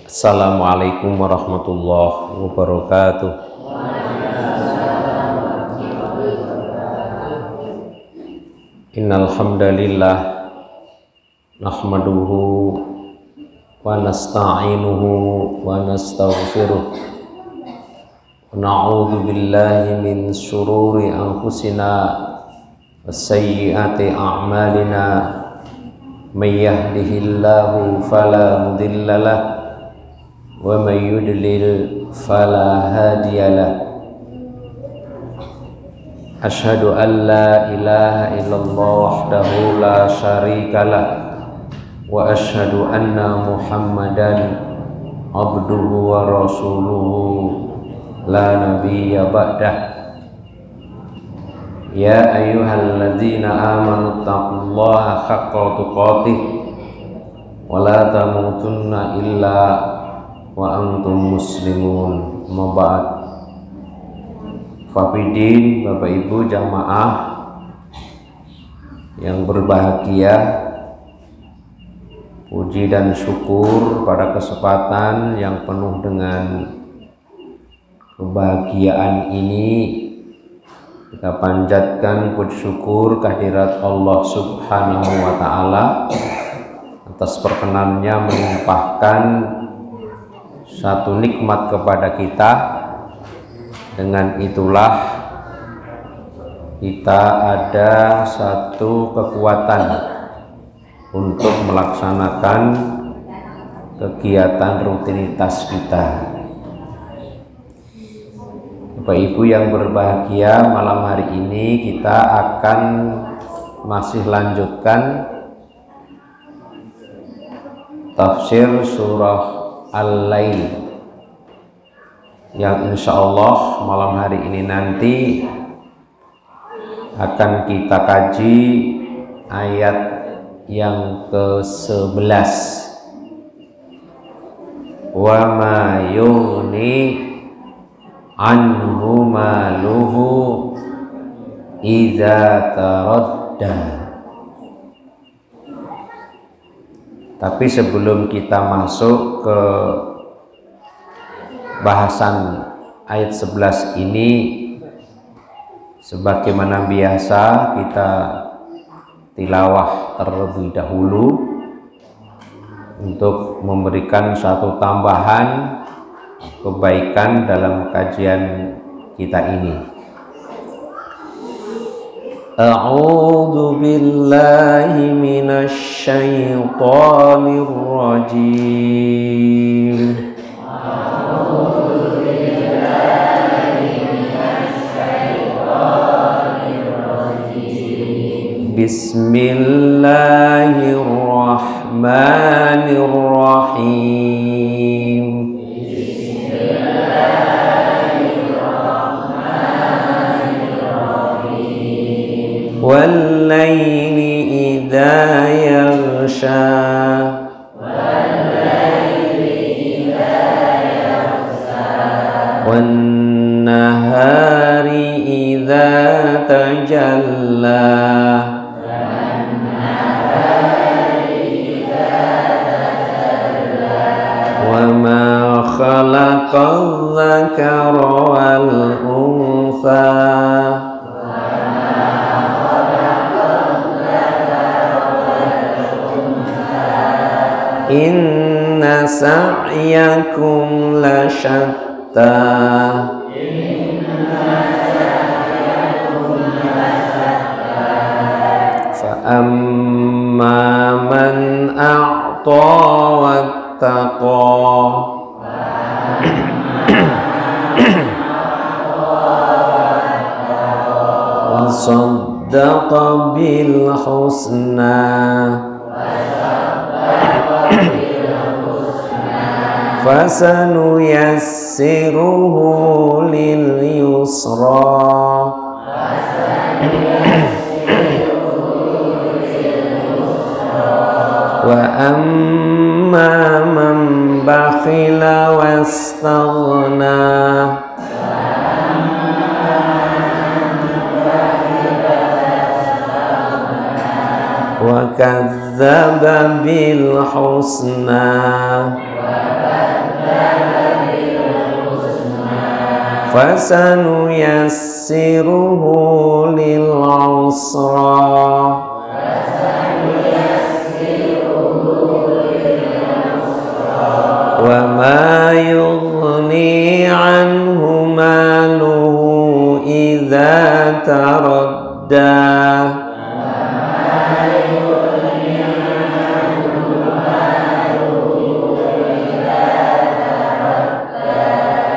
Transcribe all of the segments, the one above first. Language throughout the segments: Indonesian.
Assalamualaikum warahmatullahi wabarakatuh. Innal hamdalillah nahmaduhu wa nasta'inuhu wa nastaghfiruh wa na'udzu billahi min shururi anfusina wa sayyiati a'malina may yahdihillahu fala mudhillalah wa may yudlil fala hadiyalah. Asyhadu an la ilaha illallah wahdahu la syarikalah wa asyhadu anna Muhammadan abduhu wa rasuluhu la nabiyya ba'dah. Ya ayyuhalladzina amanu taqullaha haqqa tuqatih wa la tamutunna illa wa antum muslimun. Maba'ad. Fafidin, Bapak Ibu jamaah yang berbahagia, puji dan syukur pada kesempatan yang penuh dengan kebahagiaan ini kita panjatkan puji syukur kehadirat Allah Subhanahu wa Ta'ala atas perkenannya melimpahkan satu nikmat kepada kita. Dengan itulah kita ada satu kekuatan untuk melaksanakan kegiatan rutinitas kita. Bapak Ibu yang berbahagia, malam hari ini kita akan masih lanjutkan tafsir surah Al-Lail yang insya Allah malam hari ini nanti akan kita kaji ayat yang ke-11. Wa ma yughni anhu maluhu idza taradda. Tapi sebelum kita masuk ke bahasan ayat 11 ini, sebagaimana biasa kita tilawah terlebih dahulu untuk memberikan satu tambahan kebaikan dalam kajian kita ini. A'udzu billahi minasy syaithanir rajim. Bismillahirrahmanirrahim. Bismillahirrahmanirrahim. Wal-laili idza yaghsha. Wal-laili idza yaghsha. Wan-nahari idza tajalla. Khalaqal dzakara wal untha. Inna sa'yakum lasyatta. Fa amma man a'ta wattaqa Saddaqa bil husna. Fasanuyassiruhu lil yusra. Wa amma man bakhila wastaghna. Wa kadzdzaba bil husna. fasanuyassiruhu lil usra wa ma yughni anhu maluhu idza taradda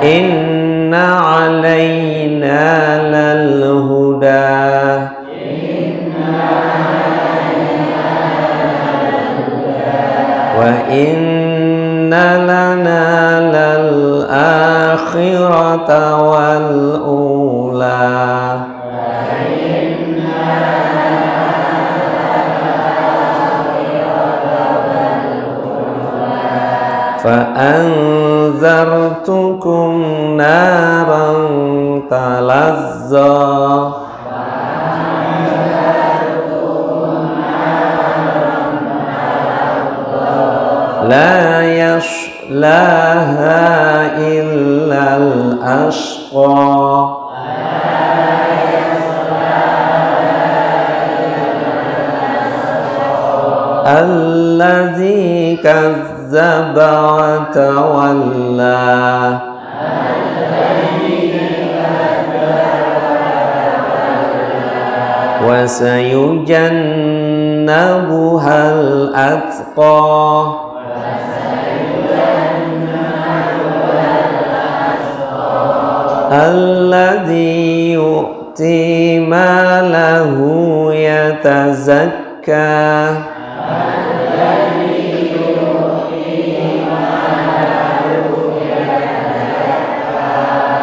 inna alaina lal huda wa inna lana lal akhirata wal ula fa anzartukum naran talazza la yaslaha illal ashqa alladzi kazzaba wa tawalla wa sayujannabuhal atqa alladzi yu'ti malahu yatazakka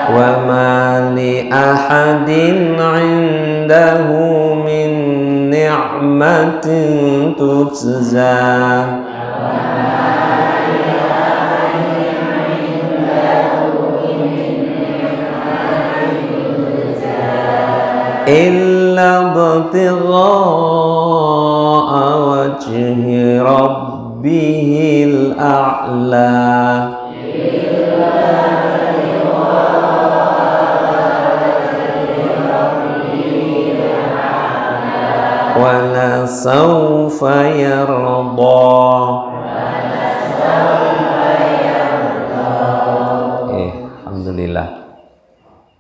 wa ma li ahadin 'indahu min ni'matin tujza illa ibtigha'a wajhi rabbihil a'la wala sawfa yarda. Alhamdulillah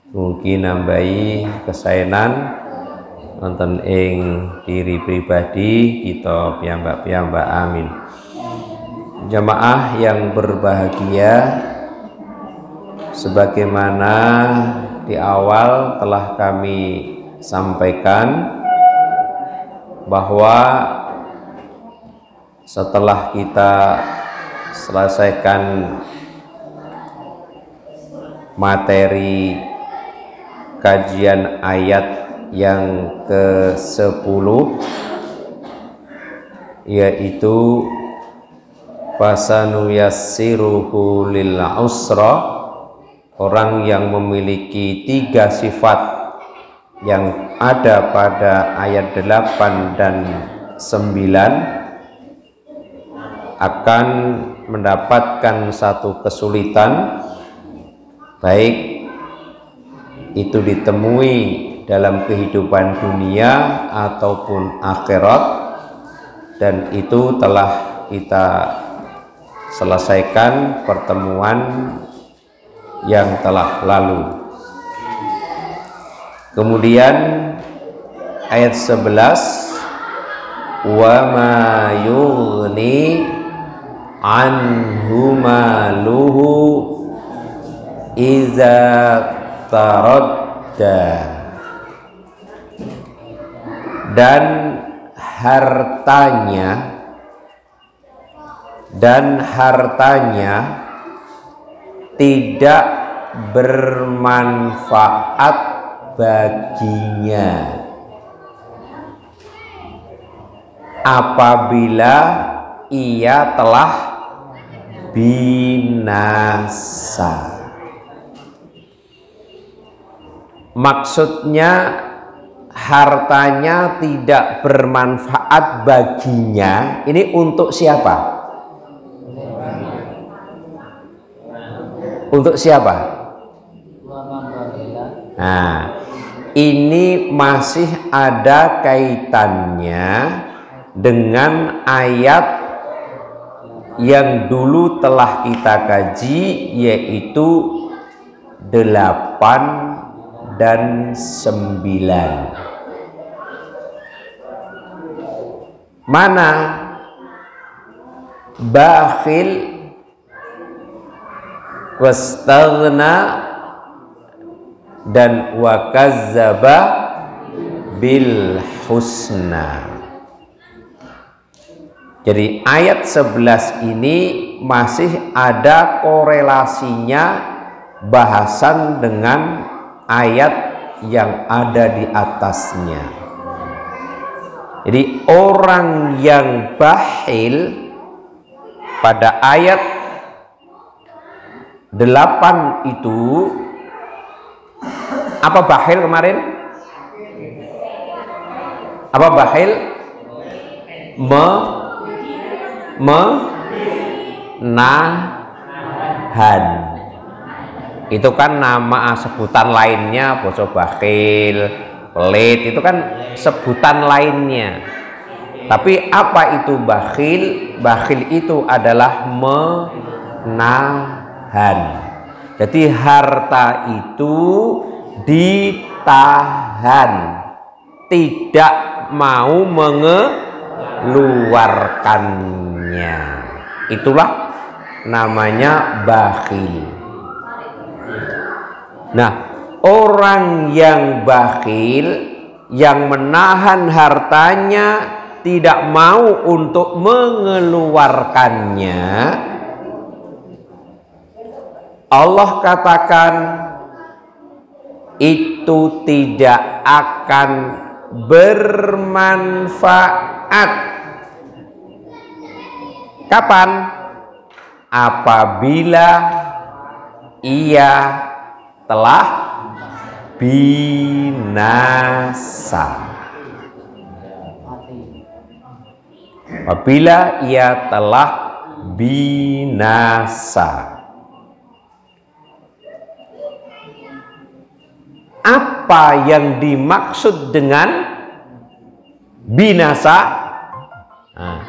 mungkin nambahi kesaenan wonten ing diri pribadi kita piyambak-piyambak, amin. Jamaah yang berbahagia, sebagaimana di awal telah kami sampaikan bahwa setelah kita selesaikan materi kajian ayat yang ke-10, yaitu fasanuyassiruhu lil usra, orang yang memiliki 3 sifat yang ada pada ayat 8 dan 9 akan mendapatkan satu kesulitan, baik itu ditemui dalam kehidupan dunia ataupun akhirat, dan itu telah kita selesaikan pertemuan yang telah lalu. Kemudian ayat 11, wa ma yughni anhu maluhu iza taradda, dan hartanya tidak bermanfaat baginya apabila ia telah binasa. Maksudnya hartanya tidak bermanfaat baginya, ini untuk siapa? Untuk siapa? Nah, ini masih ada kaitannya dengan ayat yang dulu telah kita kaji, yaitu 8 dan 9. Mana bakhil wastaghna dan wa kazzaba bil husna. Jadi ayat 11 ini masih ada korelasinya bahasan dengan ayat yang ada di atasnya. Jadi orang yang bakhil pada ayat 8 itu, apa bakhil kemarin? Apa bakhil? Menahan. Itu kan nama sebutan lainnya, bojo bakhil, pelit, itu kan sebutan lainnya. Tapi apa itu bakhil? Bakhil itu adalah menahan. Jadi harta itu ditahan, tidak mau mengeluarkannya. Itulah namanya bakhil. Nah, orang yang bakhil, yang menahan hartanya, tidak mau untuk mengeluarkannya, Allah katakan itu tidak akan bermanfaat. Kapan? Apabila ia telah binasa. Apabila ia telah binasa. Apa yang dimaksud dengan binasa? Nah,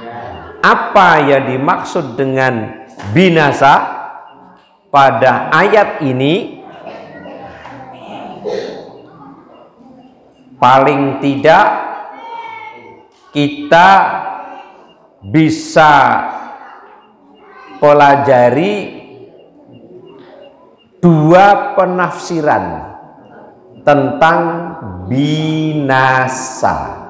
apa yang dimaksud dengan binasa pada ayat ini? Paling tidak kita bisa pelajari 2 penafsiran tentang binasa.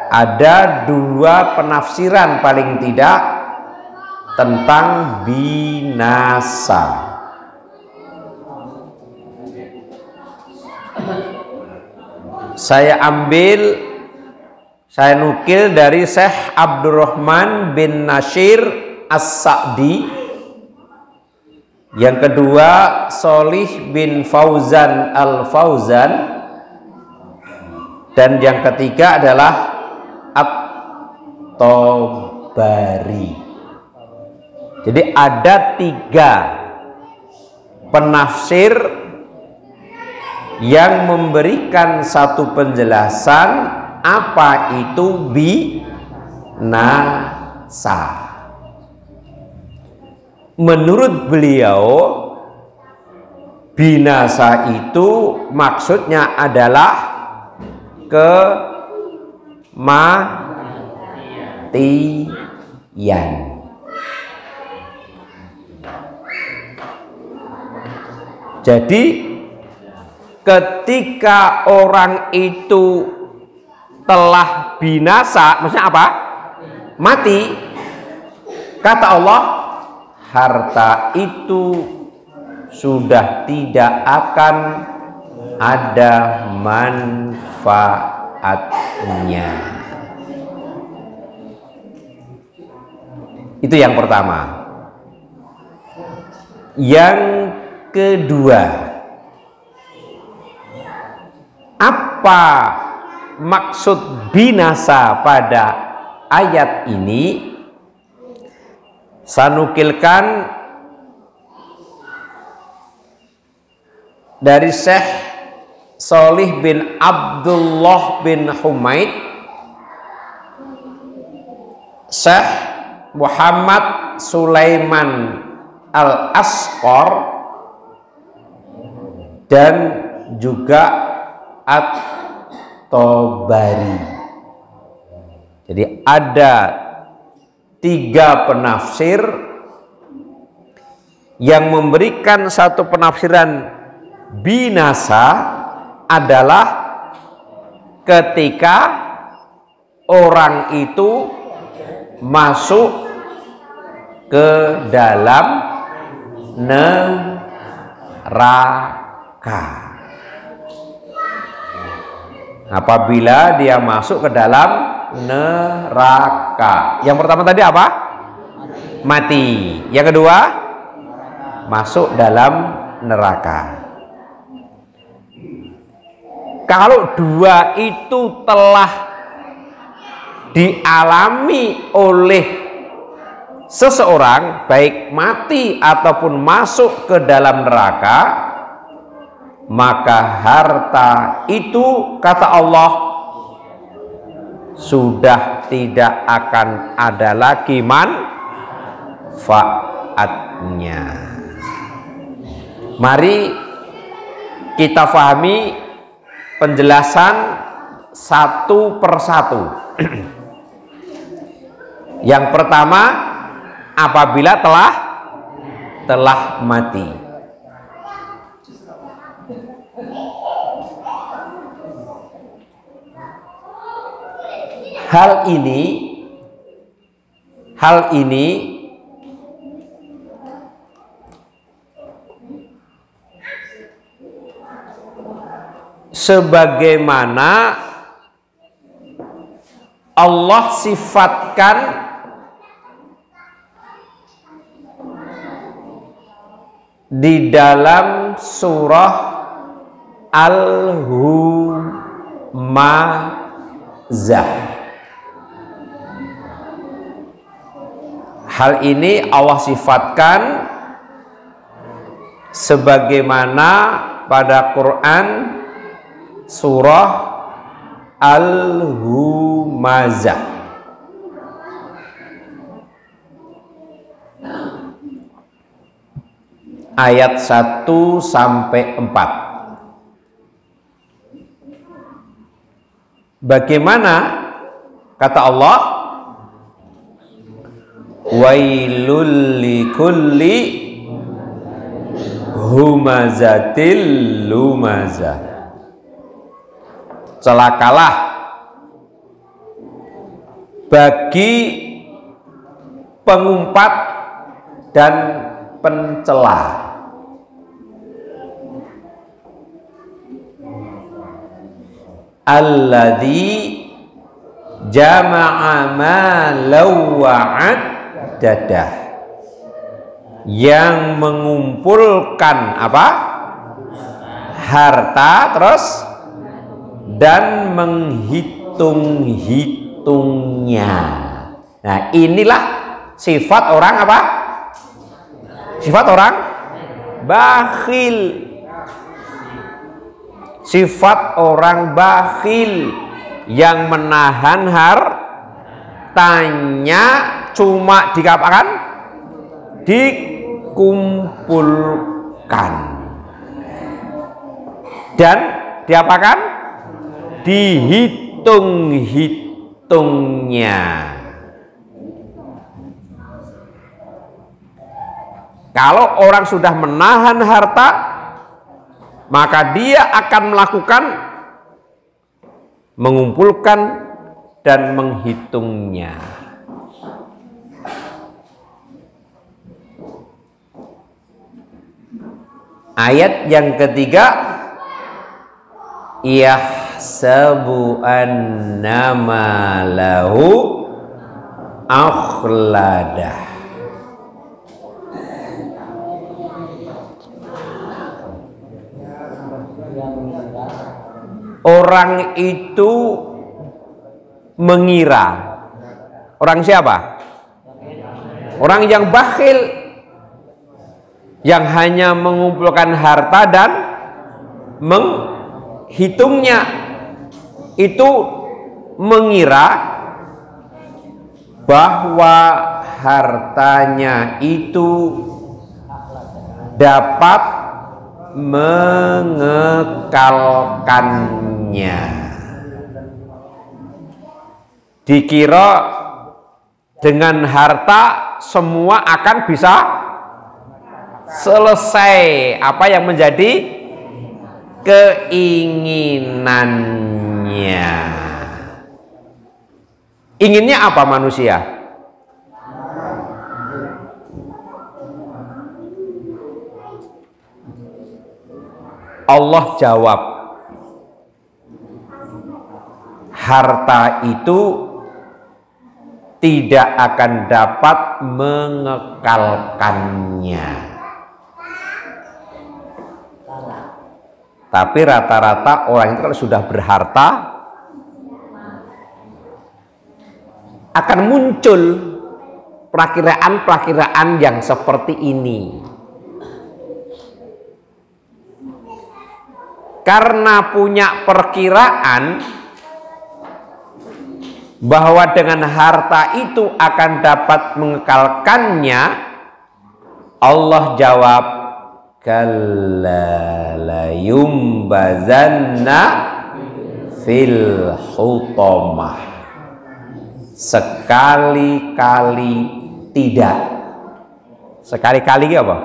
Ada 2 penafsiran paling tidak tentang binasa. Saya nukil dari Syekh Abdurrahman bin Nasir As-Sa'di. Yang kedua Sholih bin Fauzan Al-Fauzan. Dan yang ketiga adalah At-Tabari. Jadi ada 3 penafsir yang memberikan satu penjelasan apa itu binasa. Menurut beliau, binasa itu maksudnya adalah kematian. Jadi ketika orang itu telah binasa, maksudnya apa? Mati. Kata Allah, harta itu sudah tidak akan ada manfaatnya. Itu yang pertama. Yang kedua, apa maksud binasa pada ayat ini? Saya nukilkan dari Syekh Sholih bin Abdullah bin Humaid, Syekh Muhammad Sulaiman Al-Asqar, dan juga At-Tabari. Jadi ada 3 penafsir yang memberikan satu penafsiran binasa adalah ketika orang itu masuk ke dalam neraka. Apabila dia masuk ke dalam neraka. Yang pertama tadi apa? Mati. Yang kedua, masuk dalam neraka. Kalau 2 itu telah dialami oleh seseorang, baik mati ataupun masuk ke dalam neraka, maka harta itu, kata Allah, sudah tidak akan ada lagi manfaatnya. Mari kita pahami penjelasan satu persatu. Yang pertama, apabila telah mati. Hal ini sebagaimana Allah sifatkan di dalam surah Al-Humazah. Hal ini Allah sifatkan sebagaimana pada Quran surah Al-Humazah. Ayat 1 sampai 4. Bagaimana kata Allah? Wailul likulli humazatil lumazah. Celakalah bagi pengumpat dan pencela. Alladzi jama'a malau wa'addadah, yang mengumpulkan apa? Harta, terus dan menghitung-hitungnya. Nah, inilah sifat orang apa? Sifat orang bakhil. Sifat orang bakhil yang menahan hartanya, cuma dikapakan? Dikumpulkan dan diapakan? Dihitung-hitungnya. Kalau orang sudah menahan harta, maka dia akan melakukan mengumpulkan dan menghitungnya. Ayat yang ketiga, yahsabu annama lahu akhladah. Orang itu mengira. Orang siapa? Orang yang bakhil, yang hanya mengumpulkan harta dan menghitungnya, itu mengira bahwa hartanya itu dapat mengekalkannya. Dikira dengan harta semua akan bisa selesai apa yang menjadi keinginannya. Inginnya apa manusia? Allah jawab, harta itu tidak akan dapat mengekalkannya. Tapi rata-rata orang itu kalau sudah berharta akan muncul perakiraan-perakiraan yang seperti ini. Karena punya perkiraan bahwa dengan harta itu akan dapat mengekalkannya, Allah jawab, kalla la yumbazanna fil hutamah. Sekali-kali tidak. Sekali-kali apa?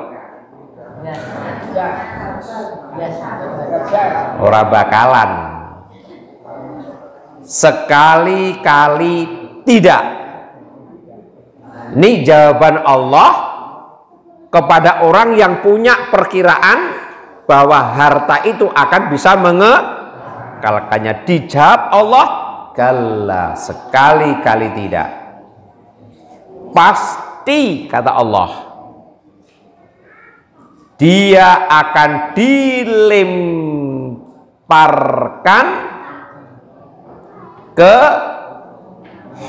Ora bakalan. Sekali-kali tidak. Ini jawaban Allah kepada orang yang punya perkiraan bahwa harta itu akan bisa mengekalkannya. Dijawab Allah, kalla, sekali-kali tidak. Pasti, kata Allah, dia akan dilemparkan ke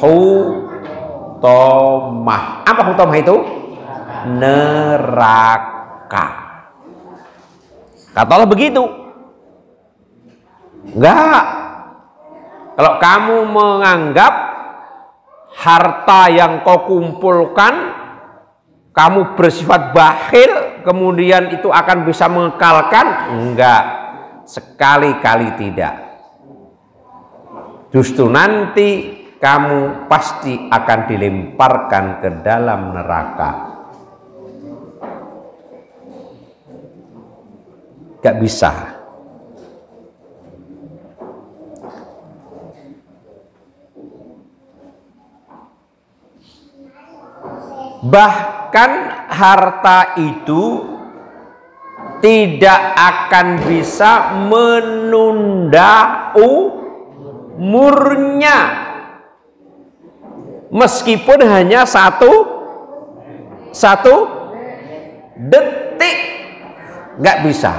hutamah. Apa hutamah itu? Neraka. Kata Allah begitu. Enggak. Kalau kamu menganggap harta yang kau kumpulkan, kamu bersifat bakhil, kemudian itu akan bisa mengekalkan, enggak, sekali-kali tidak. Justru nanti kamu pasti akan dilemparkan ke dalam neraka. Gak bisa. Bahkan harta itu tidak akan bisa menunda umurnya, meskipun hanya satu detik, nggak bisa.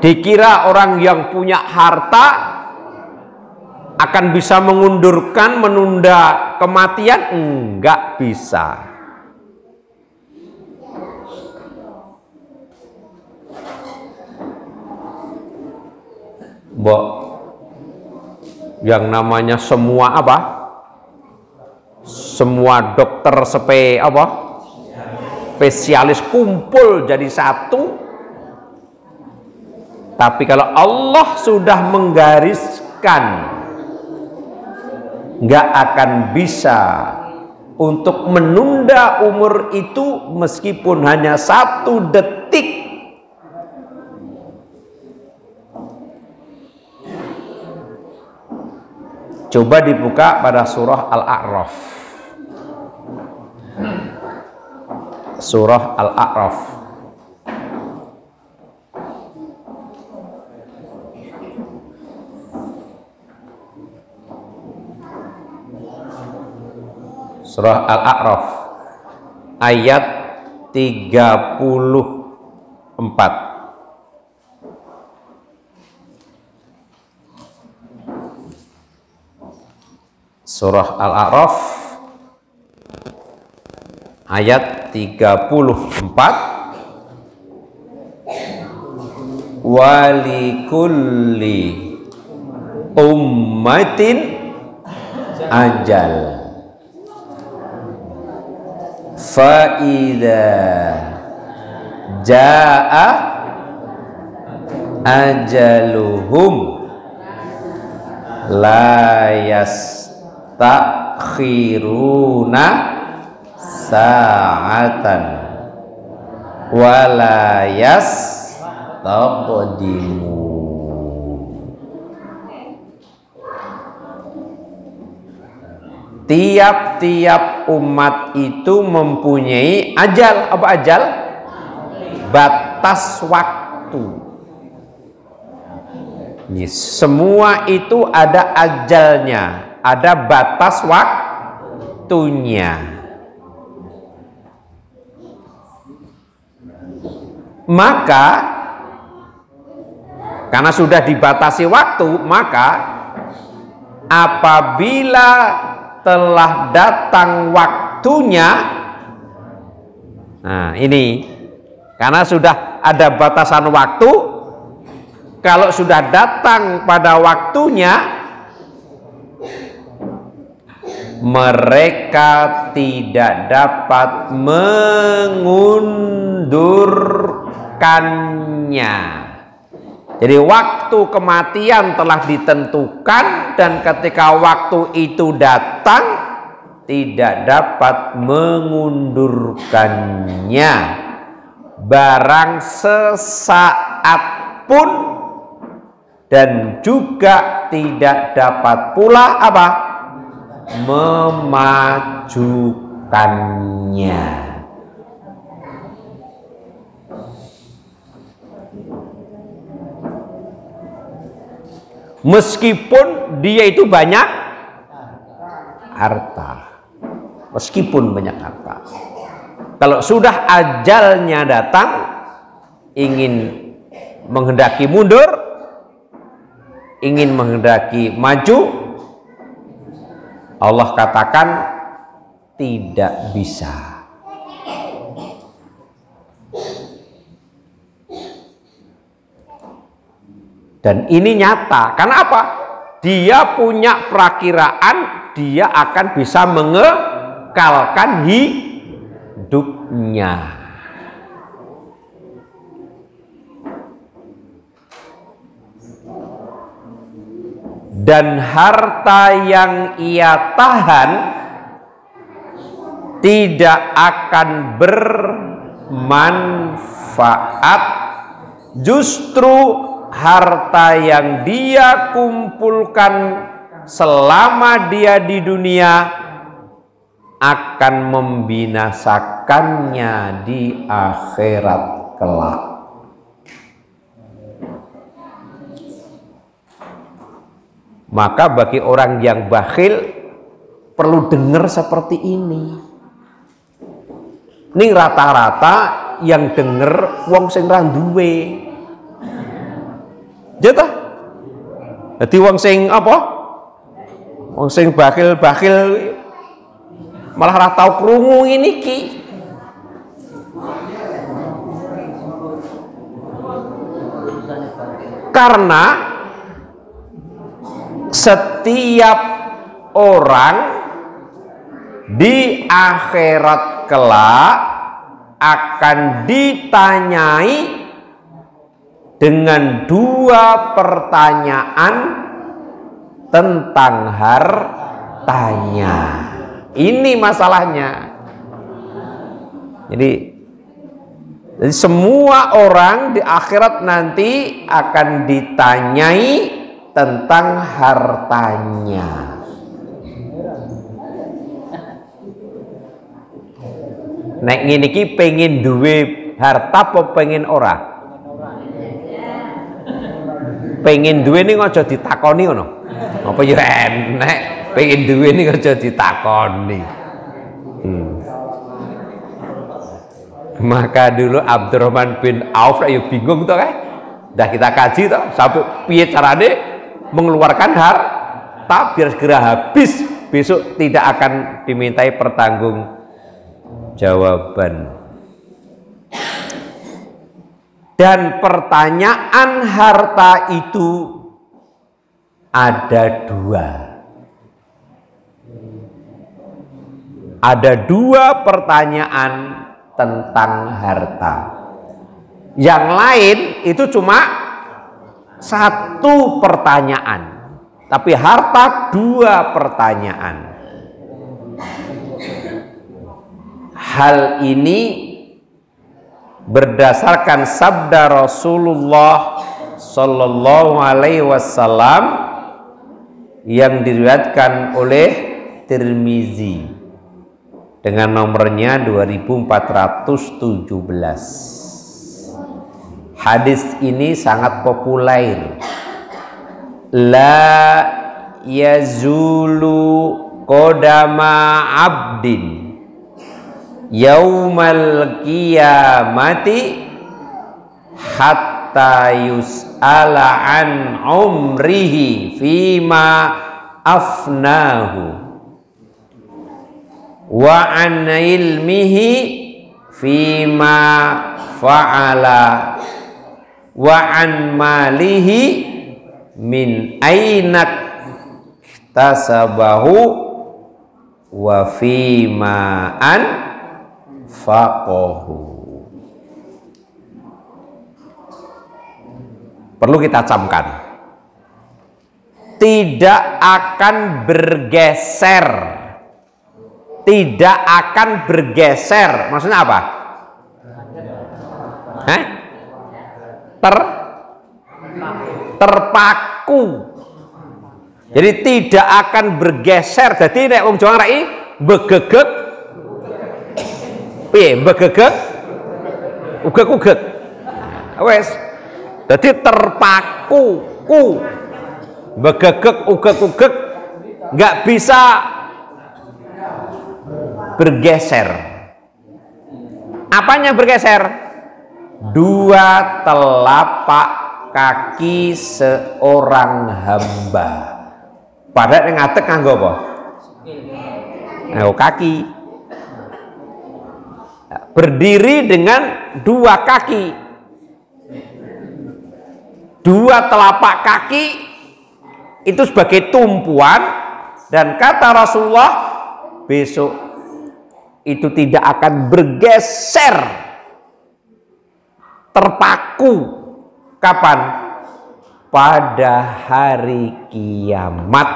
Dikira orang yang punya harta akan bisa menunda kematian, enggak bisa. Mbok, yang namanya semua apa? Semua dokter spesialis kumpul jadi satu. Tapi kalau Allah sudah menggariskan, nggak akan bisa untuk menunda umur itu meskipun hanya satu detik. Coba dibuka pada surah Al-A'raf. Surah Al-A'raf. Surah Al-A'raf ayat 34. Surah Al-A'raf ayat 34. walikulli ummatin ajal fa idza jaa ajaluhum la yastakhiruna sa'atan wala yastaqdimu. Tiap-tiap umat itu mempunyai ajal. Apa ajal? Batas waktu. Semua itu ada ajalnya, ada batas waktunya. Maka karena sudah dibatasi waktu, maka apabila telah datang waktunya, nah ini karena sudah ada batasan waktu, kalau sudah datang pada waktunya, mereka tidak dapat mengundurkannya. Jadi waktu kematian telah ditentukan, dan ketika waktu itu datang tidak dapat mengundurkannya barang sesaat pun, dan juga tidak dapat pula apa? Memajukannya. Meskipun dia itu banyak harta, meskipun banyak harta, kalau sudah ajalnya datang, ingin menghendaki mundur, ingin menghendaki maju, Allah katakan tidak bisa. Dan ini nyata. Karena apa? Dia punya perakiraan dia akan bisa mengekalkan hidupnya. Dan harta yang ia tahan tidak akan bermanfaat, justru harta yang dia kumpulkan selama dia di dunia akan membinasakannya di akhirat kelak. Maka bagi orang yang bakhil perlu dengar seperti ini. Ini rata-rata yang denger wong sing ra duwe. Jatah. Dadi wong sing apa? Wong sing bakhil-bakhil malah ora tau krungu ngene iki. Karena setiap orang di akhirat kelak akan ditanyai dengan dua pertanyaan tentang hartanya. Ini masalahnya. Jadi semua orang di akhirat nanti akan ditanyai tentang hartanya. Nek ngene iki pengen duwe harta apa pengen ora? Pengen duwe ning aja ditakoni ngono. Apa ya enek pengen duwe ning aja ditakoni. Maka dulu Abdurrahman bin Auf ayo bingung to kae. Dah kita kaji to sampai piye carane mengeluarkan harta biar segera habis, besok tidak akan dimintai pertanggungjawaban. Dan pertanyaan harta itu ada dua. Ada dua pertanyaan tentang harta. Yang lain itu cuma satu pertanyaan. Tapi harta dua pertanyaan. Hal ini berdasarkan sabda Rasulullah Sallallahu Alaihi Wasallam yang diriwayatkan oleh Tirmizi dengan nomornya 2417. Hadis ini sangat populer. La yazulu qadama abdin yaumal qiyamati hatta yus'ala an umrihi fima afnahu wa an ilmihi fima fa'ala wa an malihi min ainak tasabahu wa fima an faqahu. Perlu kita camkan, tidak akan bergeser, tidak akan bergeser. Maksudnya apa? Terpaku. Jadi tidak akan bergeser. Jadi nek wong Jawa rai begegek piye begegek ugek-ugek. Wes. Jadi terpaku begegek ugek-ugek, nggak bisa bergeser. Apanya bergeser? Dua telapak kaki seorang hamba. Padahal yang ngatek nganggo apa? Kaki. Berdiri dengan dua kaki, dua telapak kaki itu sebagai tumpuan, dan kata Rasulullah besok itu tidak akan bergeser, terpaku. Kapan? Pada hari kiamat.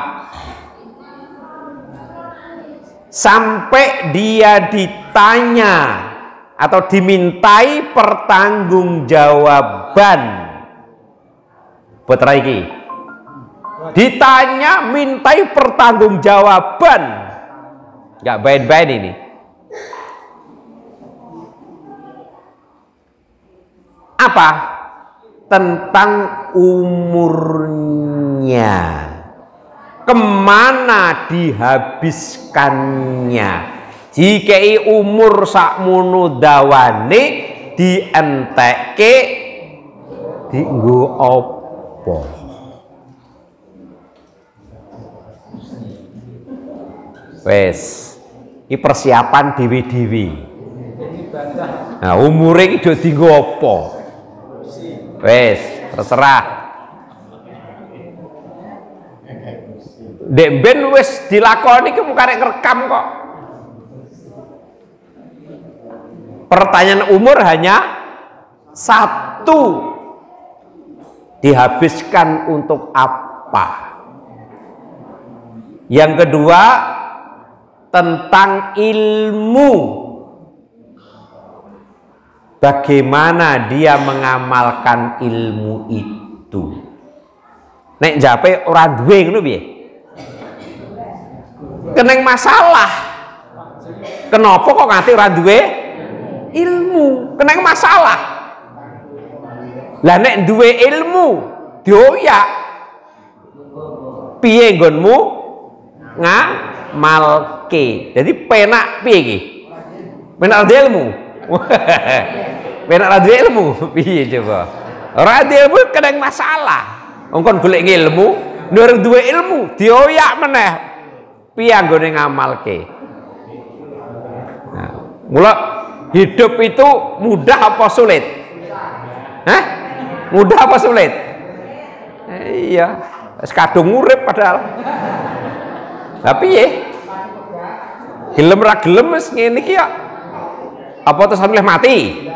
Sampai dia ditanya atau dimintai pertanggungjawaban. Putra iki ditanya, mintai pertanggungjawaban, nggak baik-baik ini. Apa? Tentang umurnya, kemana dihabiskannya. Jika umur sakmono dawane dientekke dienggo apa? Wes, ini persiapan dewi-dewi. Nah, umure iki do dienggo apa? Wes, terserah. Dek ben wis dilakoni ki mung karek ngerekam kok. Pertanyaan umur hanya satu. Dihabiskan untuk apa? Yang kedua, tentang ilmu. Bagaimana dia mengamalkan ilmu itu? Nek jape ora duwe ngono piye? Keneng masalah. Kenapa kok nganti ora duwe ilmu? Keneng masalah. Lah nek duwe ilmu dioyak piye nggonmu ngamalke. Jadi penak piye iki? Penak ilmu. Benak radio ilmu piye coba? Radio ilmu kadang masalah. Engkon golek ilmu, nurung duwe ilmu, dioyak meneh. Piye anggone ngamalke? Nah, mula hidup itu mudah apa sulit? Hah? Mudah apa sulit? Iya, kadung urip padahal. Tapi ya, gelem ra gelem wis ngene iki ya. Apa terus sampe mati?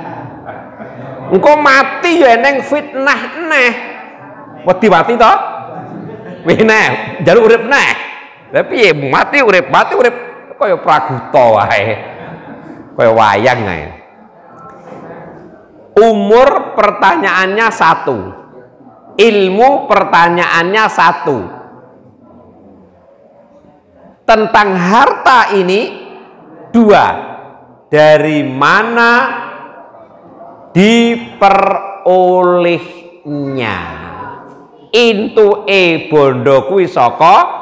Engko mati ya eneng fitnah neh. Wedi mati to? Wis neh, njaluk urip neh. Lah piye mati urip kaya praguta wae. Kaya wayang ae. Umur pertanyaannya 1. Ilmu pertanyaannya 1. Tentang harta ini 2. Dari mana diperolehnya? Intuke bondo kuwi saka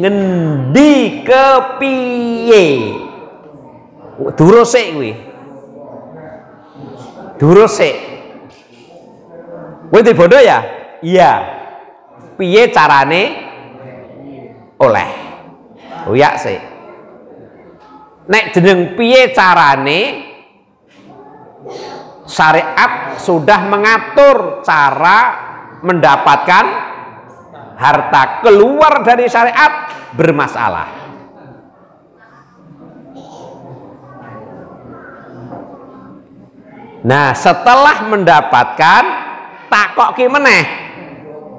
ngendi kepiye? Durus sik kuwi. Durus sik. Kowe di bondo ya? Iya. Piye carane oleh? Uyak sik. Nek jeneng piye carane, syariat sudah mengatur cara mendapatkan harta. Keluar dari syariat bermasalah. Nah, setelah mendapatkan takoki meneh,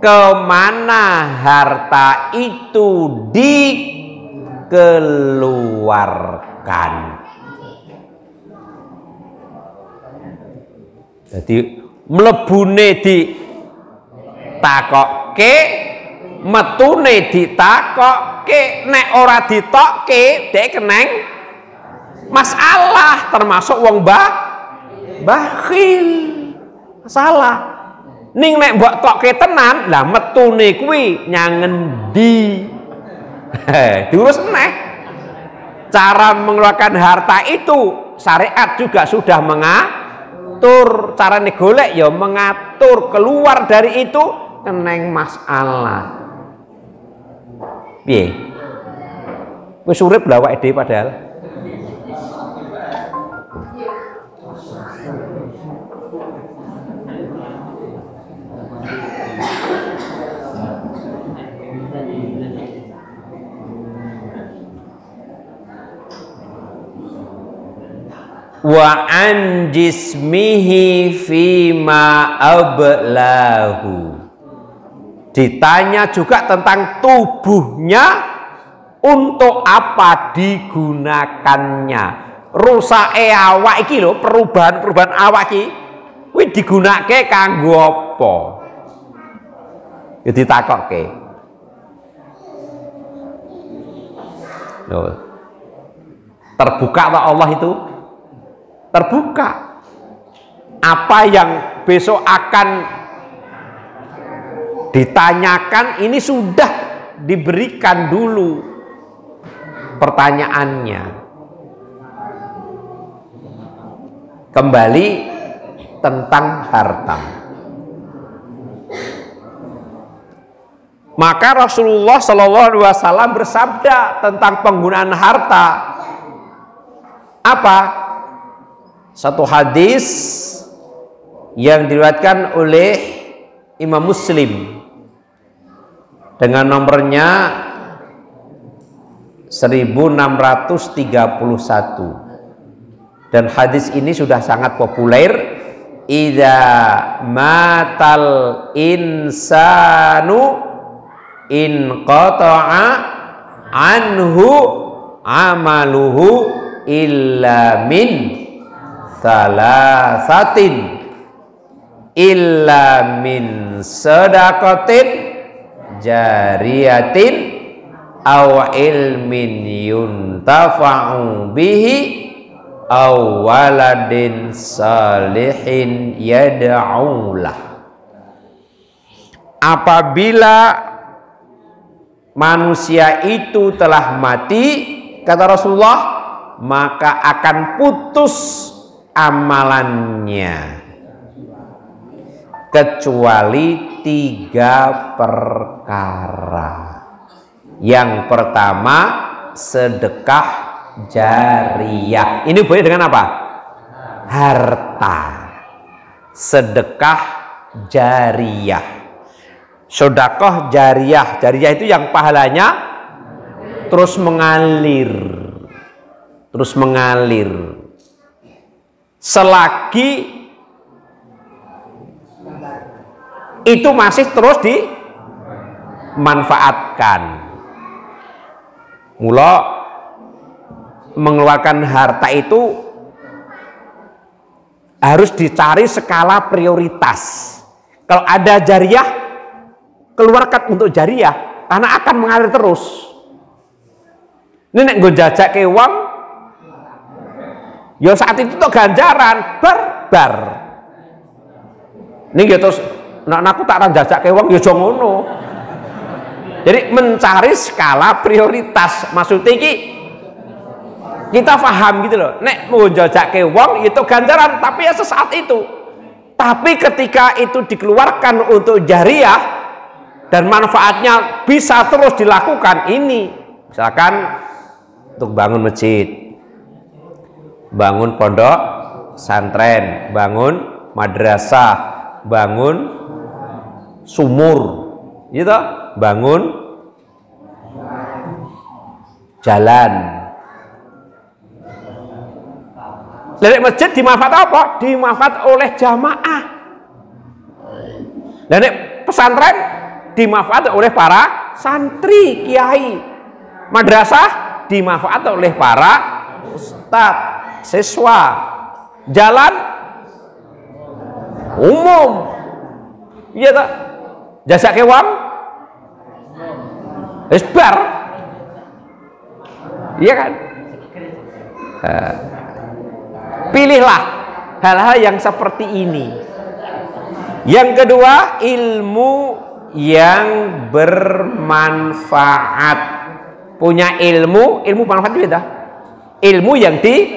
kemana harta itu dikeluarkan. Jadi mlebune di takoke, metune ditakoke, nek ora ditokke dek keneng masalah, termasuk wong bakhil. Masalah. Ning nek mbok tokke tenan, lah metune kuwi nyang endi? Diurus meneh. Cara mengeluarkan harta itu syariat juga sudah mengatur. Carane golek ya mengatur. Keluar dari itu keneng masalah. Piye? Wis urip lha awake dhewe padahal. Wa an jismihi fima ablahu. Ditanya juga tentang tubuhnya, untuk apa digunakannya. Rusake awak iki lho, perubahan awak iki kuwi digunakake kanggo apa? Ya ditakokke. Loh. Terbuka tak Allah itu? Terbuka. Apa yang besok akan ditanyakan ini sudah diberikan dulu pertanyaannya. Kembali tentang harta. Maka Rasulullah Shallallahu Alaihi Wasallam bersabda tentang penggunaan harta. Apa? Satu hadis yang diriwayatkan oleh Imam Muslim dengan nomornya 1631, dan hadis ini sudah sangat populer. Idza matal insanu inqata'a anhu amaluhu illa min salasatin, illa min sadaqatin jariyatin aw ilmin yuntafa'u bihi aw waladin salihin yad'ulah. Apabila manusia itu telah mati, kata Rasulullah, maka akan putus amalannya kecuali 3 perkara. Yang pertama, sedekah jariyah. Ini boleh dengan apa? Harta. sedekah jariyah. Sedekah jariyah, jariyah itu yang pahalanya terus mengalir, terus mengalir. Selagi itu masih terus dimanfaatkan. Mula mengeluarkan harta itu harus dicari skala prioritas. Kalau ada jariyah, keluarkan untuk jariyah karena akan mengalir terus. Ini nek nggo jajake wong ya saat itu tuh ganjaran bar. Ning ya terus nek aku tak jajake wong ya aja ngono. Jadi mencari skala prioritas, maksudnya iki kita paham gitu loh. Nek mau jajake wong itu ganjaran tapi ya sesaat itu. Tapi ketika itu dikeluarkan untuk jariyah dan manfaatnya bisa terus dilakukan, ini misalkan untuk bangun masjid, bangun pondok santren, bangun madrasah, bangun sumur, gitu, bangun jalan. Dari masjid dimanfaat apa? Dimanfaat oleh jamaah. Dari pesantren dimanfaat oleh para santri, kiai. Madrasah dimanfaat oleh para ustadz, siswa. Jalan umum, iya tak? Jasa kewang, esbar, iya kan? Pilihlah hal-hal yang seperti ini. Yang kedua, ilmu yang bermanfaat. Punya ilmu manfaat beda. Ilmu yang diamalkan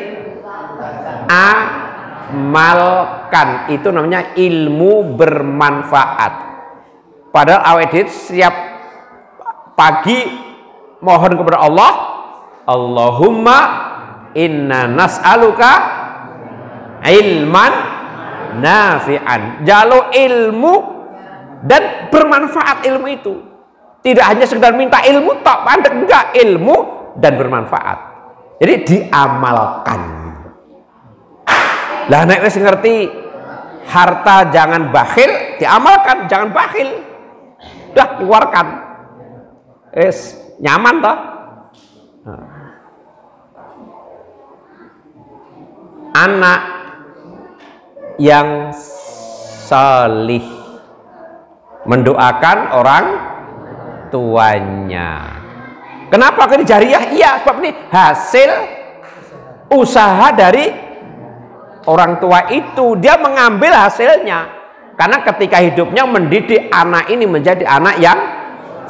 itu namanya ilmu bermanfaat. Padahal awedit setiap pagi mohon kepada Allah, Allahumma inna nas'aluka ilman nafi'an. Jalo ilmu dan bermanfaat ilmu itu. Tidak hanya sekedar minta ilmu tok, pandek enggak, ilmu dan bermanfaat. Jadi diamalkan. Lah nek wis ngerti harta jangan bakhil, diamalkan, jangan bakhil. Udah keluarkan. Nyaman toh? Anak yang salih mendoakan orang tuanya. Kenapa ini jariyah? Iya, sebab ini hasil usaha dari orang tua itu. Dia mengambil hasilnya. Karena ketika hidupnya mendidik anak ini menjadi anak yang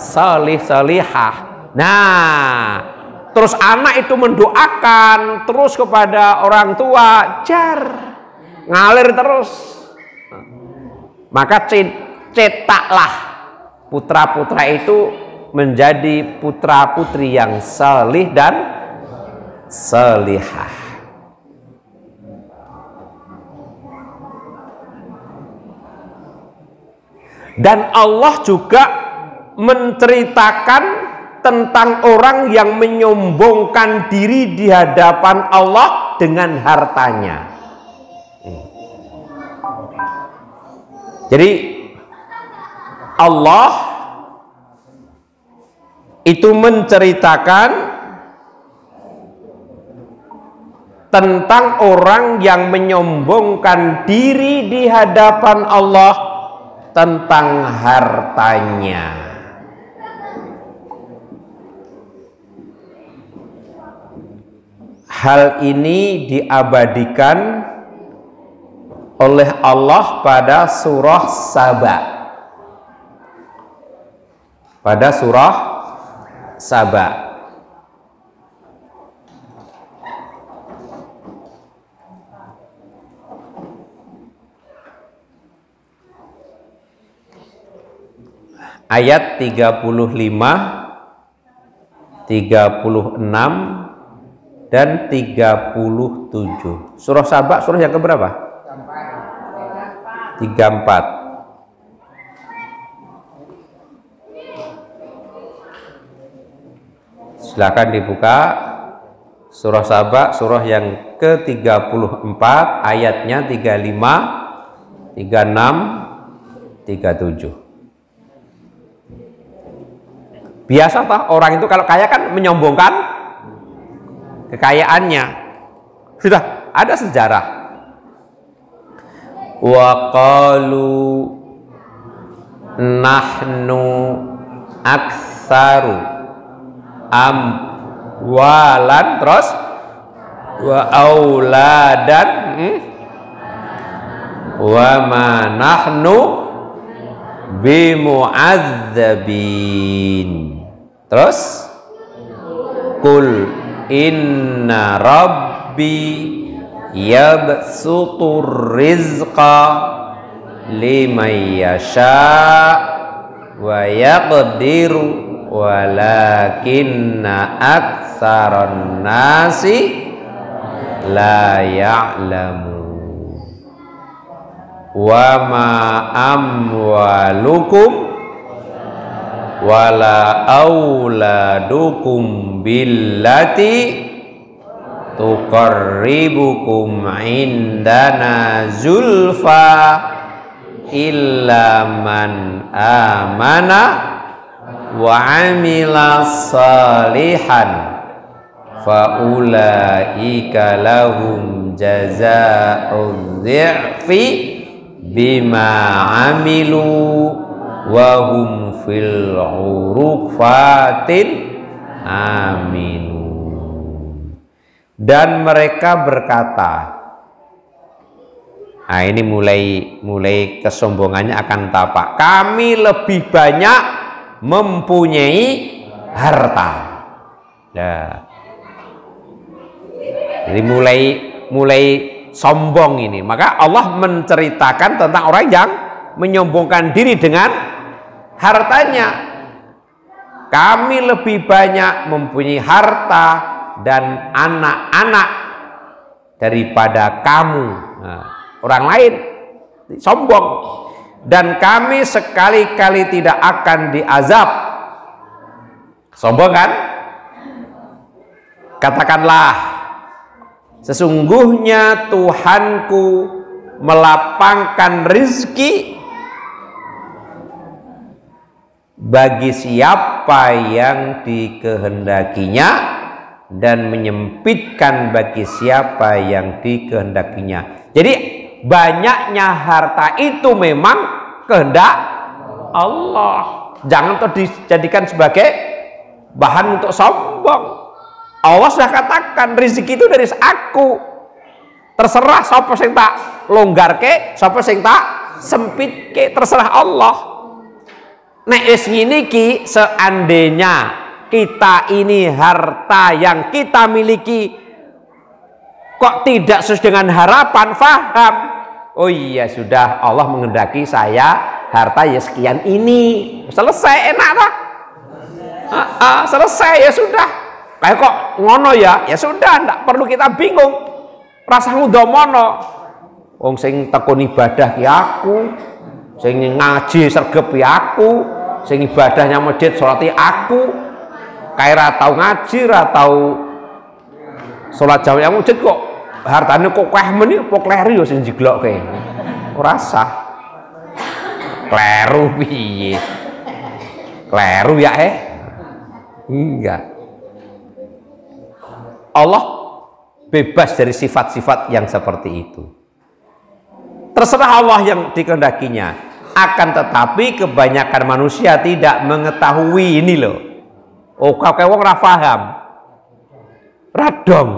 salih-salihah. Nah, terus anak itu mendoakan terus kepada orang tua, ngalir terus. Maka cetaklah putra-putra itu menjadi putra-putri yang salih dan salihah. Dan Allah juga menceritakan tentang orang yang menyombongkan diri di hadapan Allah dengan hartanya. Jadi Allah itu menceritakan tentang orang yang menyombongkan diri di hadapan Allah tentang hartanya. Hal ini diabadikan oleh Allah pada surah Saba. Pada surah Saba. Ayat 35, 36 dan 37. Surah Saba surah yang keberapa? 34. Silakan dibuka surah Saba, surah yang ke-34, ayatnya 35, 36, 37. Biasa toh orang itu kalau kaya kan menyombongkan kekayaannya. Sudah ada sejarah. Wa qalu nahnu aktsaru amwalan, terus wa auladan wa ma nahnu bimu'adzabin. Terus kul inna rabbi yabsutur rizqa liman yasha wa yaqdiru walakinna aktsaran nasi la ya'lamun. Wa ma amwalukum wala auladukum billati tuqarribukum indana zulfa illa man amana wa amila salihan fa ulaika lahum jazaa'u dhi'fi bima amilu wa hum fil urufatin amin. Dan mereka berkata, nah ini mulai kesombongannya akan tapak, kami lebih banyak mempunyai harta. Nah, jadi mulai sombong ini. Maka Allah menceritakan tentang orang yang menyombongkan diri dengan hartanya. Kami lebih banyak mempunyai harta dan anak-anak daripada kamu. Nah, orang lain sombong. Dan kami sekali-kali tidak akan diazab. Sombong kan? Katakanlah, sesungguhnya Tuhanku melapangkan rizki bagi siapa yang dikehendakinya dan menyempitkan bagi siapa yang dikehendakinya. Jadi banyaknya harta itu memang kehendak Allah. Jangan dijadikan sebagai bahan untuk sombong. Allah sudah katakan rezeki itu dari aku. Terserah siapa sing tak longgarke, siapa sing tak sempitke, terserah Allah. Nek wis ngene iki, seandainya kita ini harta yang kita miliki kok tidak sesuai dengan harapan, faham? Oh iya, sudah Allah menghendaki saya harta ya sekian ini, selesai, enak lah. Selesai ya sudah. Kayak kok ngono ya, ya sudah, ndak perlu kita bingung. Rasa ngudomono. Wong sing tekun ibadah ki aku, sing ngaji sregep ki aku, sing ibadahnya masjid salati aku. Kayak ra tau ngaji, ra tau salat jamaah yang masjid kok hartane kok kehmen iki apa kleru ya sing jiglokke. Ora sah. Kleru piye? Kleru ya enggak. Allah bebas dari sifat-sifat yang seperti itu. Terserah Allah yang dikehendakinya. Akan tetapi kebanyakan manusia tidak mengetahui ini loh. Oh, kakek wong ora paham. Radong.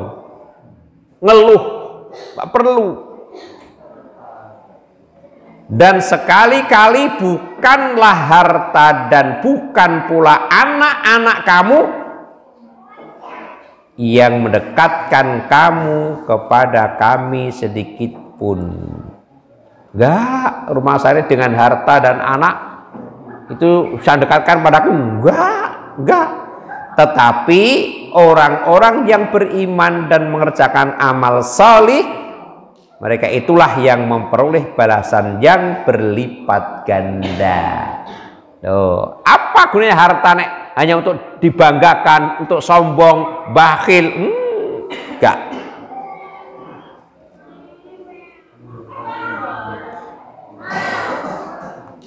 Ngeluh. Tak perlu. Dan sekali-kali bukanlah harta dan bukan pula anak-anak kamu yang mendekatkan kamu kepada kami sedikit pun. Enggak, rumah saya dengan harta dan anak itu saya dekatkan padaku. Enggak. Tetapi orang-orang yang beriman dan mengerjakan amal salih mereka itulah yang memperoleh balasan yang berlipat ganda. Loh, apa gunanya harta nek hanya untuk dibanggakan, untuk sombong, bakhil? Enggak.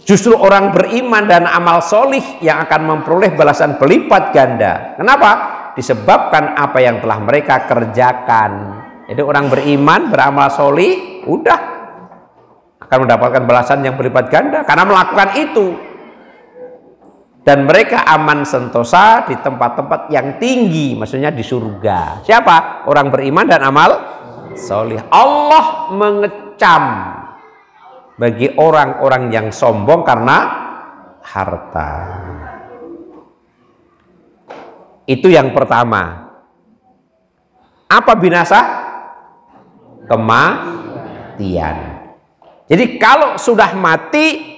Justru orang beriman dan amal solih yang akan memperoleh balasan berlipat ganda. Kenapa? Disebabkan apa yang telah mereka kerjakan. Jadi orang beriman, beramal solih, udah akan mendapatkan balasan yang berlipat ganda karena melakukan itu. Dan mereka aman sentosa di tempat-tempat yang tinggi, maksudnya di surga. Siapa? Orang beriman dan amal solih. Allah mengecam bagi orang-orang yang sombong karena harta. Itu yang pertama. Apa binasa? Kematian. Jadi kalau sudah mati,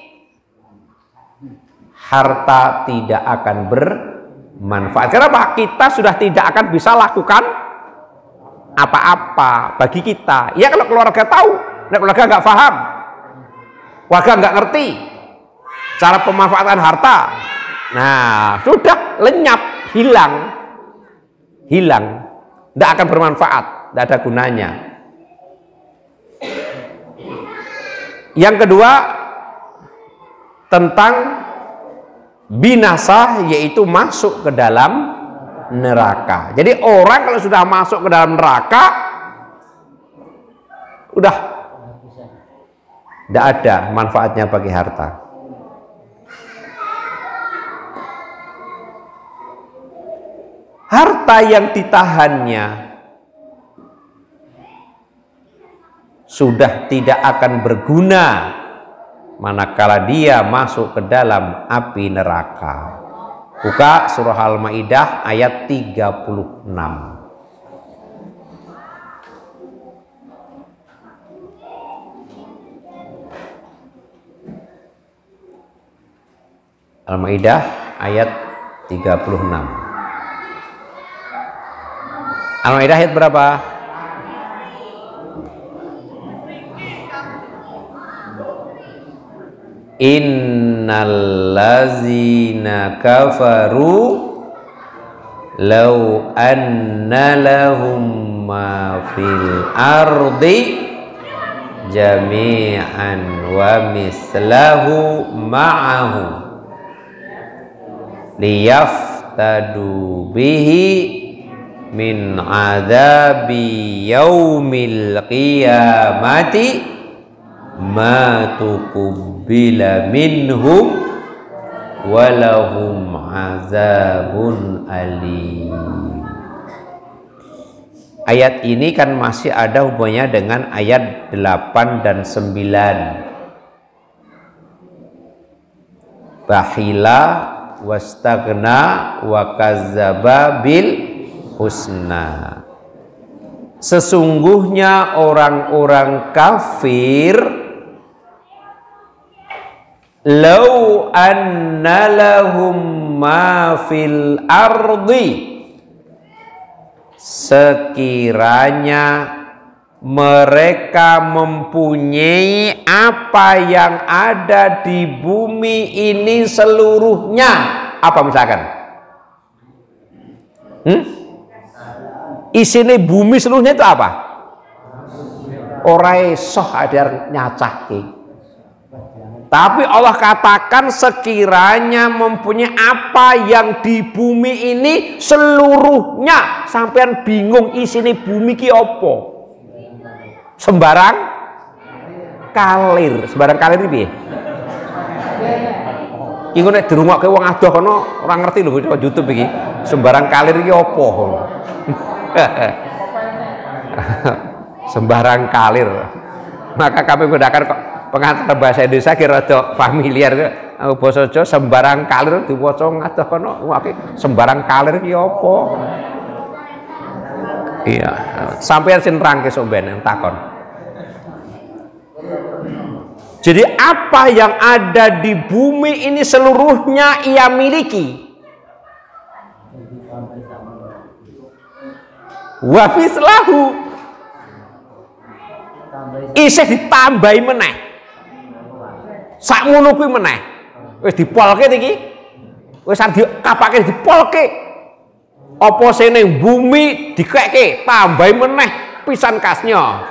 harta tidak akan bermanfaat. Kenapa? Kita sudah tidak akan bisa lakukan apa-apa bagi kita. Ya kalau keluarga tahu, keluarga nggak paham, warga nggak ngerti cara pemanfaatan harta, nah sudah lenyap, hilang, tidak akan bermanfaat, tidak ada gunanya. Yang kedua tentang binasa, yaitu masuk ke dalam neraka. Jadi orang kalau sudah masuk ke dalam neraka, udah tidak ada manfaatnya bagi harta. Harta yang ditahannya sudah tidak akan berguna manakala dia masuk ke dalam api neraka. Buka surah Al-Maidah ayat 36. Al-Maidah ayat 36. Al-Maidah ayat berapa? Innallazina kafaru law anna lahum ma fil ardi jami'an wa mislahu ma'ahu liyaftadu bihi min adzabi yaumil qiyamati ma tuqbila minhum walahum azabun alim. Ayat ini kan masih ada hubungannya dengan ayat 8 dan 9. Bahila wastagna wa kazzaba bil husna. Sesungguhnya orang-orang kafir lau anna lahum ma fil ardi, sekiranya mereka mempunyai apa yang ada di bumi ini seluruhnya. Apa misalkan? Isinya bumi seluruhnya itu apa? Ora iso ada nyacahke. Tapi Allah katakan sekiranya mempunyai apa yang di bumi ini seluruhnya. Sampean bingung isinya bumi ki apa? Sembarang kalir. Sembarang kalir iki piye? Iku nek dirungokke wong adoh kono ora ngerti lho kok YouTube iki. Sembarang kalir iki apa? Sembarang kalir. Maka kami menggunakan pengantar bahasa Indonesia kira rada familiar. Basa Jawa sembarang kalir diwaca ngadoh kono sembarang kalir ki apa? Iya, sampeyan sing rangke sok ben takon. Jadi apa yang ada di bumi ini seluruhnya ia miliki. Wa mislahu, isih ditambahi meneh. Sakmono kuwi meneh. Wis dipolke iki. Wis kapake dipolke. Apa sing ning bumi dikekke tambahi meneh pisan kasnya.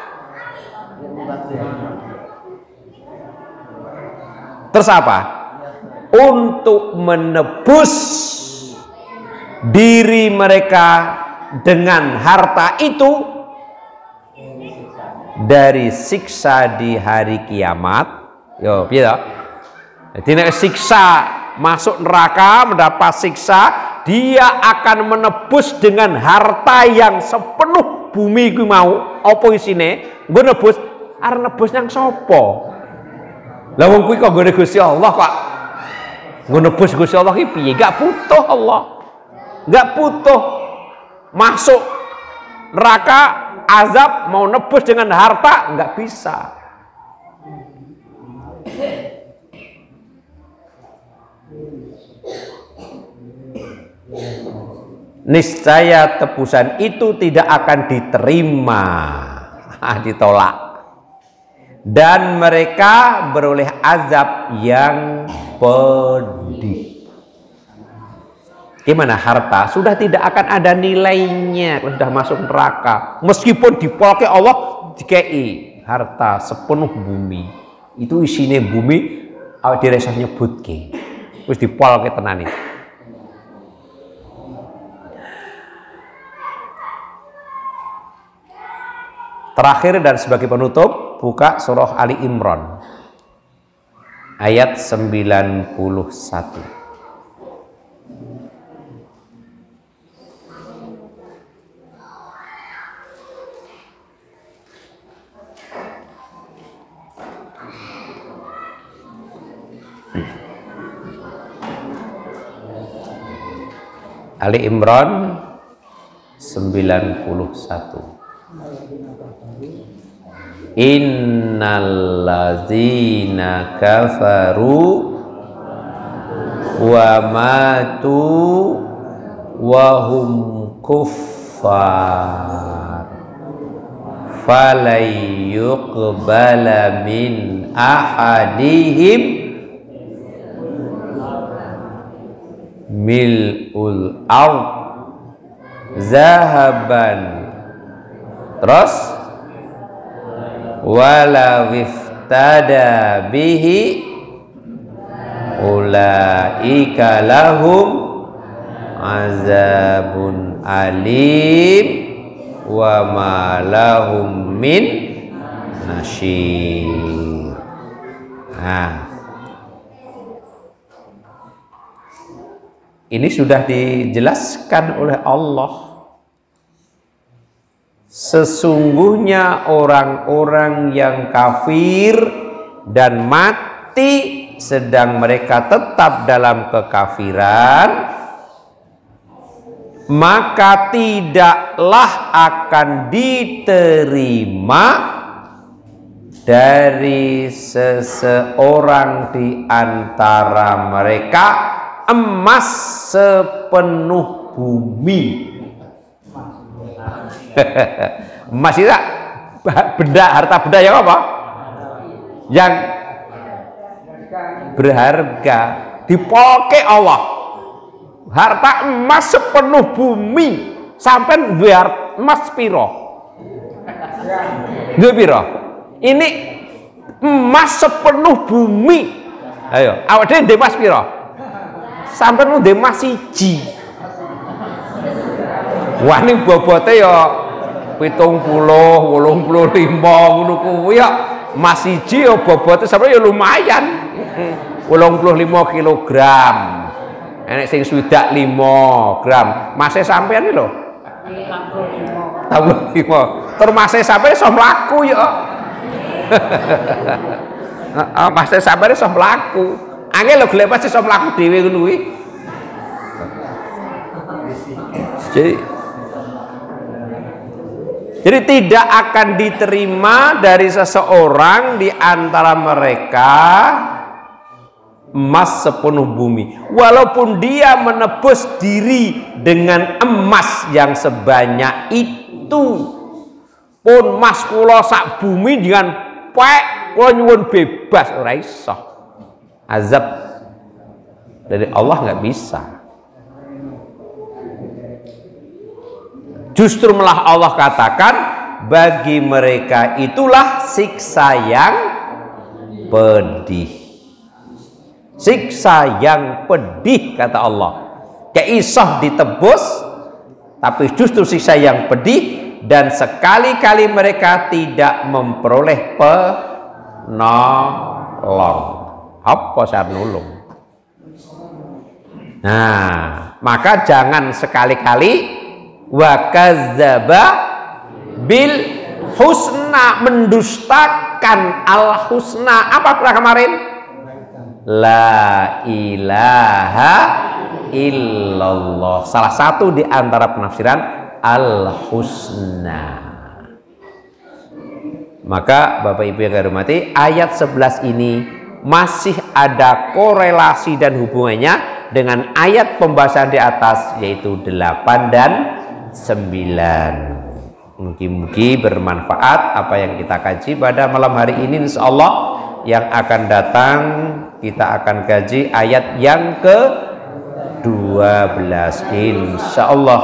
Terus apa? Untuk menebus diri mereka dengan harta itu dari siksa di hari kiamat. Yo, piye to? Jadi nek siksa masuk neraka mendapat siksa, dia akan menebus dengan harta yang sepenuh bumi kuwi mau. Apa isine? Nggo nebus, arep nebus nang sapa? Lah wong kuwi kok nggone Gusti Allah kok. Nggo nebus Gusti Allah ki piye? Gak butuh Allah. Gak butuh masuk neraka azab mau nebus dengan harta, nggak bisa. Niscaya tebusan itu tidak akan diterima, ditolak, dan mereka beroleh azab yang pedih. Gimana harta? Sudah tidak akan ada nilainya kalau sudah masuk neraka. Meskipun dipolke Allah dikei harta sepenuh bumi. Itu isine bumi awake dhewe iso nyebutke. Wis dipolke tenan iki. Terakhir dan sebagai penutup, buka surah Ali Imran ayat 91. Ali Imran 91. Innallazina kafaru wa matu wa hum kuffar falay yuqbala min ahadihim mil'ul ard zahaban. Terus wala wiftada bihi ulaika lahum azabun alim wa ma lahum min nasyir. Nah, ini sudah dijelaskan oleh Allah. Sesungguhnya orang-orang yang kafir dan mati sedang mereka tetap dalam kekafiran, maka tidaklah akan diterima dari seseorang di antara mereka emas sepenuh bumi. Emas itu benda, harta benda yang apa? Yang berharga. Dipolke Allah. Harta emas sepenuh bumi. Sampai biar emas piro? Dua piro? Ini emas sepenuh bumi. Ayo, awak dhewe ndek emas piro? Sampai nu ndek emas siji. Wah ini bobote ya 70, 85 ngono kuwi ya emas siji ya bobote sampe ya lumayan. 85 kilogram. Enek sing swidak 5 gram. Mase sampean iki lho. 45. Tur mase sampean iso mlaku ya. Heeh, mase sampean iso mlaku. Angel lho golek pas iso mlaku dhewe ngono kuwi. Jadi tidak akan diterima dari seseorang di antara mereka emas sepenuh bumi, walaupun dia menebus diri dengan emas yang sebanyak itu. pun mas kula sak bumi dengan pek kula nyuwun bebas ora iso. Azab dari Allah nggak bisa. Justru malah Allah katakan bagi mereka itulah siksa yang pedih. Siksa yang pedih kata Allah. Kayak iso ditebus tapi justru siksa yang pedih, dan sekali-kali mereka tidak memperoleh penolong. Apa saya nulung? Nah, maka jangan sekali-kali wa kadzdzaba bil husna, mendustakan al husna. Apa kemarin? La ilaha illallah. Salah satu di antara penafsiran al-husna. Maka Bapak Ibu yang saya hormati, ayat 11 ini masih ada korelasi dan hubungannya dengan ayat pembahasan di atas, yaitu 8 dan 9. Mungkin bermanfaat apa yang kita kaji pada malam hari ini. Insyaallah yang akan datang kita akan kaji ayat yang ke-12 insyaallah.